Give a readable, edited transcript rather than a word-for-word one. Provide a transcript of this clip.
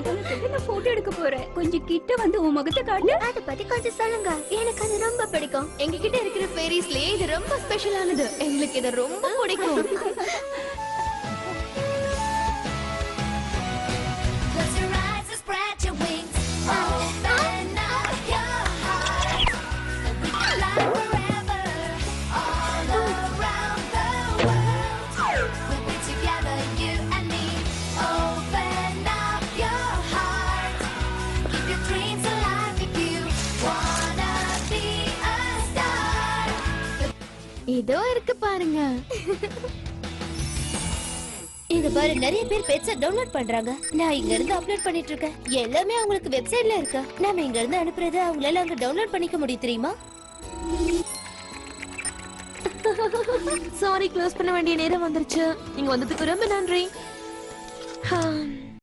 மேகலத்துல நான் போட்டோ எடுக்க போறேன். கொஞ்சம் கிட்ட வந்து உன் முகத்தை காட்டு. அத பத்தி கொஞ்சம் சொல்லுங்க. எனக்கு அது ரொம்ப பிடிக்கும். எங்க கிட்ட இருக்கிற ஃபேரிஸ்லயே இது ரொம்ப ஸ்பெஷலானது. எங்களுக்கு இது ரொம்ப பிடிக்கும். இதோ இருக்கு பாருங்க. இங்க பாரு, நிறைய பேர் பெட்ஸை டவுன்லோட் பண்றாங்க. நான் இங்க இருந்து அப்லோட் பண்ணிட்டு இருக்கேன். எல்லாமே அவங்களுக்கு வெப்சைட்ல இருக்கு. நாம இங்க இருந்து அனுப்புறத அவங்களால அங்க டவுன்லோட் பண்ணிக்க முடியும் தெரியுமா? சாரி, க்ளோஸ் பண்ண வேண்டிய நேரம் வந்துருச்சு. நீங்க வந்ததுக்கு ரொம்ப நன்றி.